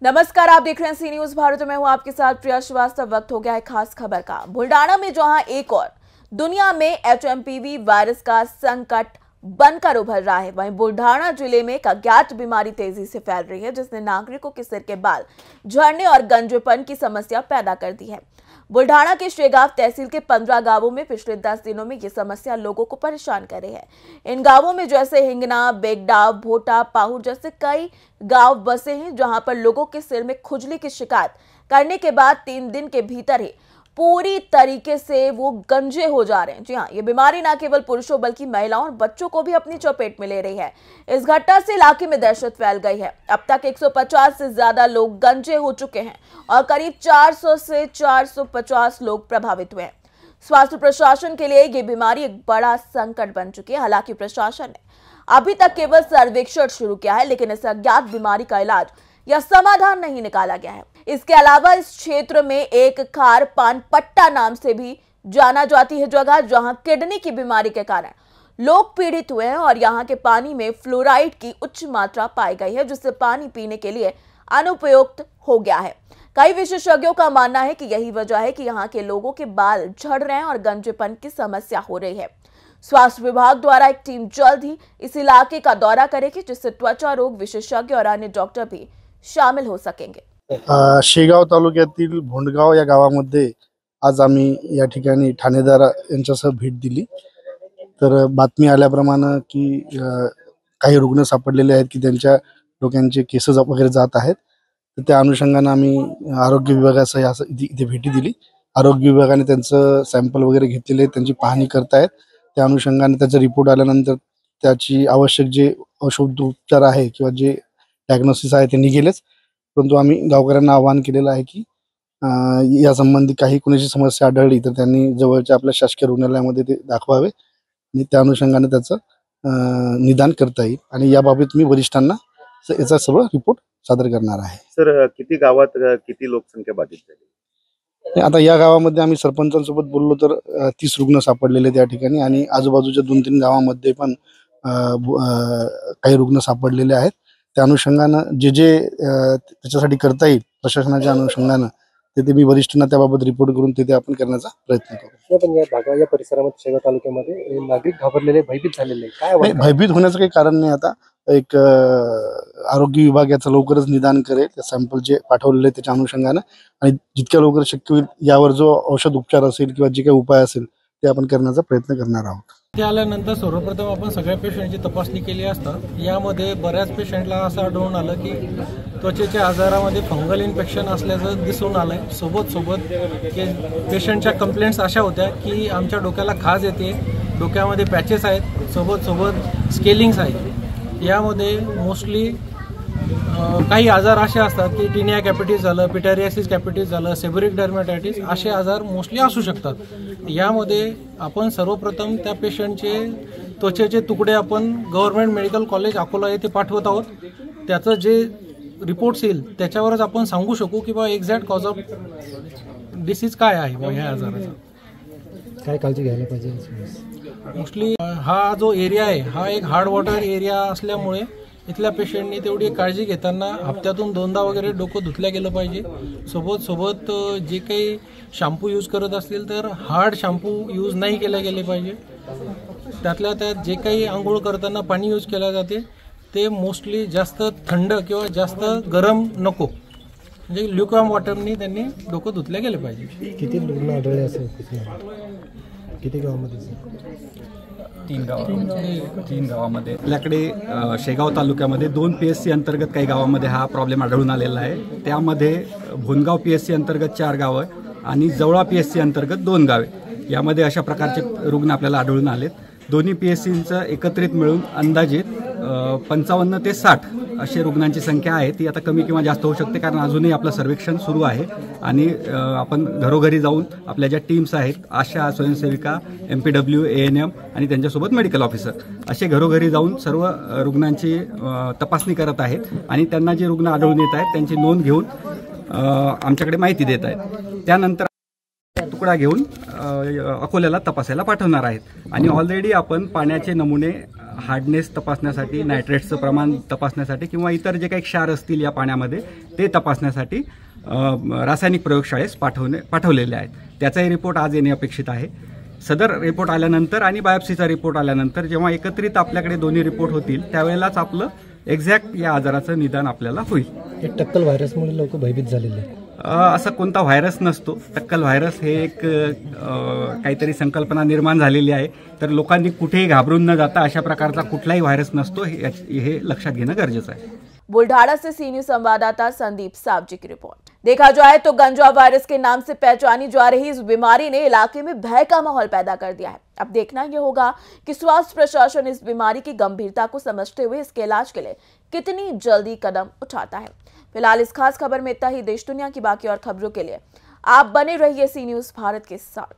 नमस्कार, आप देख रहे हैं सी न्यूज भारत में हूं आपके साथ प्रिया श्रीवास्तव। वक्त हो गया है खास खबर का। बुल्डाना में जहां एक और दुनिया में HMPV वायरस का संकट बनकर उभर रहा है, वहीं बुल्डाना जिले में एक अज्ञात बीमारी तेजी से फैल रही है, जिसने नागरिकों के सिर के बाल झड़ने और गंजेपन की समस्या पैदा कर दी है। बुल्डाना के शेगांव तहसील के 15 गांवों में पिछले 10 दिनों में ये समस्या लोगों को परेशान कर रही है। इन गांवों में जैसे हिंगना, बेगडाव, भोटा, पाहुर जैसे कई गांव बसे हैं, जहां पर लोगों के सिर में खुजली की शिकायत करने के बाद 3 दिन के भीतर ही पूरी तरीके से वो गंजे हो जा रहे हैं। जी हाँ, ये बीमारी न केवल पुरुषों बल्कि महिलाओं और बच्चों को भी अपनी चपेट में ले रही है। इस घटना से इलाके में दहशत फैल गई है। अब तक 150 से ज्यादा लोग गंजे हो चुके हैं और करीब 400 से 450 लोग प्रभावित हुए हैं। स्वास्थ्य प्रशासन के लिए ये बीमारी एक बड़ा संकट बन चुकी है। हालांकि प्रशासन ने अभी तक केवल सर्वेक्षण शुरू किया है, लेकिन इस अज्ञात बीमारी का इलाज या समाधान नहीं निकाला गया है। इसके अलावा इस क्षेत्र में एक खार पान पट्टा नाम से भी जाना जाती है जगह, जहां किडनी की बीमारी के कारण लोग पीड़ित हुए हैं और यहां के पानी में फ्लोराइड की उच्च मात्रा पाई गई है, जिससे पानी पीने के लिए अनुपयुक्त हो गया है। कई विशेषज्ञों का मानना है कि यही वजह है कि यहाँ के लोगों के बाल झड़ रहे हैं और गंजेपन की समस्या हो रही है। स्वास्थ्य विभाग द्वारा एक टीम जल्द ही इस इलाके का दौरा करेगी, जिससे त्वचा रोग विशेषज्ञ और अन्य डॉक्टर भी शामिल हो सकेंगे। शेगाव तालुक्यातील भोंडगाव या गावामध्ये आज आम्ही या ठिकाणी ठाणेदार यांच्यासह भेट दिली। तर बातमी आल्याप्रमाणे की काही रुग्ण सापडलेले आहेत की त्यांच्या डोक्यांचे केस वगैरे जात आहेत। तर त्या अनुषंगाने आम्ही आरोग्य विभागासह इथे भेटी दिली। आरोग्य विभागाने त्यांचं सॅम्पल वगैरे घेतलेले आहेत, त्यांची पाहणी करतायत। त्या अनुषंगाने त्याचा रिपोर्ट आल्यानंतर त्याची आवश्यक जे औषधोपचार आहे किंवा जे डायग्नोसिस आहे ते निघेलच। परंतु आम्ही गावकऱ्यांना आवाहन केलेलं आहे की या संबंधी काही कोणाची समस्या आढळली तर त्यांनी जवळच्या आपल्या शासकीय रुग्णालयामध्ये ते दाखवावे आणि त्या अनुषंगाने त्याचं निदान करता येईल आणि याबाबत मी वरिष्ठांना याचा सर्व रिपोर्ट सादर करणार आहे। सर, किती गावात किती लोकसंख्या बाधित झाली? आता या गावामध्ये आम्ही सरपंचांसोबत बोललो तर 30 रुग्ण सापडलेले त्या ठिकाणी आणि आजूबाजूच्या 2-3 गावांमध्ये पण काही रुग्ण सापडलेले आहेत। त्या अनुषंगाने जे त्याच्यासाठी करता येईल प्रशासनाच्या अनुषंगाने ते मी वरिष्ठांना त्याबाबत रिपोर्ट करून ते आपण करण्याचा प्रयत्न करू। पण या भागात या परिसरामध्ये शेगाव तालुक्यामध्ये नागरिक घाबरलेले, भयभीत झालेले, काय भयभीत होण्याचं काही कारण नाही। आता एक आरोग्य विभाग याचं लवकरच निदान करेल, त्या सॅम्पल जे पाठवलेले त्याच्या अनुषंगाने आणि जितक्या लवकर शक्य होईल यावर जो औषध उपचार असेल किंवा जे काही उपाय असेल ते आपण करण्याचा प्रयत्न करणार आहोत। ते आल्यानंतर सर्वप्रथम आपण सगळ्या पेशंटची तपासणी केली असता यामध्ये बऱ्याच पेशंटला असं आढळून आलं की त्वचेच्या आजारामध्ये फंगल इन्फेक्शन असल्याचं दिसून आलंय। सोबत पेशंटच्या कंप्लेंट्स अशा होत्या की आमच्या डोक्याला खाज येते, डोक्यामध्ये पॅचेस आहेत, सोबत स्केलिंग्स आहेत। यामध्ये मोस्टली काही आजार असे असतात की टिनिया कॅपिटिस झालं, पिटारियासिस कॅपिटिस झालं, सेबोरिक डर्मेटायटिस असे आजार मोस्टली असू शकतात। यामध्ये आपण सर्वप्रथम त्या पेशंटचे त्वचेचे तुकडे आपण गव्हर्नमेंट मेडिकल कॉलेज अकोला येथे पाठवत आहोत। त्याचं जे रिपोर्ट्स येईल त्याच्यावरच आपण सांगू शकू की बा एक्झॅक्ट कॉज ऑफ डिसीज काय आहे बा ह्या आजाराचा, काय काळजी घ्यायला पाहिजे। मोस्टली हा जो एरिया आहे हा एक हार्ड वॉटर एरिया असल्यामुळे इथल्या पेशंटनी तेवढी काळजी घेताना हप्त्यातून 2दा वगैरे डोकं धुतल्या गेलं पाहिजे। सोबत जे काही शॅम्पू यूज करत असतील तर हार्ड शॅम्पू यूज नाही केले गेले पाहिजे। त्यातल्या त्यात जे काही आंघोळ करताना पाणी यूज केले जाते ते मोस्टली जास्त थंड किंवा जास्त गरम नको, म्हणजे ल्युकवॉर्म वॉटरनी त्यांनी डोकं धुतल्या गेले पाहिजे। किती रुग्ण आढळले असेल, किती गावामध्ये? 3 गावामध्ये आपल्याकडे शेगाव तालुक्यामध्ये 2 PSC अंतर्गत काही गावामध्ये हा प्रॉब्लेम आढळून आलेला आहे। त्यामध्ये भोनगाव PSC अंतर्गत 4 गावं आणि जवळा PSC अंतर्गत 2 गावे, यामध्ये अशा प्रकारचे रुग्ण आपल्याला आढळून आलेत। दोन्ही PSCचं एकत्रित मिळून अंदाजित 55 ते 60 असे रुग्णांची संख्या आहे। ती आता कमी किंवा जास्त होऊ शकते, कारण अजूनही आपलं सर्वेक्षण सुरू आहे आणि आपण घरोघरी जाऊन आपल्या ज्या टीम्स आहेत, आशा, स्वयंसेविका, MPW, ANM आणि त्यांच्यासोबत मेडिकल ऑफिसर असे घरोघरी जाऊन सर्व रुग्णांची तपासणी करत आहेत आणि त्यांना जे रुग्ण आढळून येत आहेत त्यांची नोंद घेऊन आमच्याकडे माहिती देत आहेत। त्यानंतर तुकडा घेऊन अकोल्याला तपासायला पाठवणार आहेत आणि ऑलरेडी आपण पाण्याचे नमुने हार्डनेस तपासण्यासाठी, नायट्रेट्सचं प्रमाण तपासण्यासाठी किंवा इतर जे काही क्षार असतील या पाण्यामध्ये ते तपासण्यासाठी रासायनिक प्रयोगशाळेस पाठवलेले आहेत. त्याचाही रिपोर्ट आज येणे अपेक्षित आहे. सदर रिपोर्ट आल्यानंतर आणि बायोप्सीचा रिपोर्ट आल्यानंतर जेव्हा एकत्रित आपल्याकडे दोन्ही रिपोर्ट होतील त्यावेळेलाच आपलं एक्झॅक्ट या आजाराचं निदान आपल्याला होईल. हे टक्कल व्हायरसमुळे लोक भयभीत झालेले आहेत. असा कोणता व्हायरस नसतो. टक्कल व्हायरस हे एक काहीतरी संकल्पना निर्माण झालेली आहे. तर लोकांनी कुठेही घाबरून न जाता अशा प्रकारचा कुठलाही व्हायरस नसतो हे लक्षात घेणं गरजेचं आहे. बुल्ढाना से सी न्यूज संवाददाता संदीप सावजी की रिपोर्ट। देखा जाए तो गंजा वायरस के नाम से पहचानी जा रही इस बीमारी ने इलाके में भय का माहौल पैदा कर दिया है। अब देखना यह होगा कि स्वास्थ्य प्रशासन इस बीमारी की गंभीरता को समझते हुए इसके इलाज के लिए कितनी जल्दी कदम उठाता है। फिलहाल इस खास खबर में इतना ही। देश दुनिया की बाकी और खबरों के लिए आप बने रहिए सी न्यूज भारत के साथ।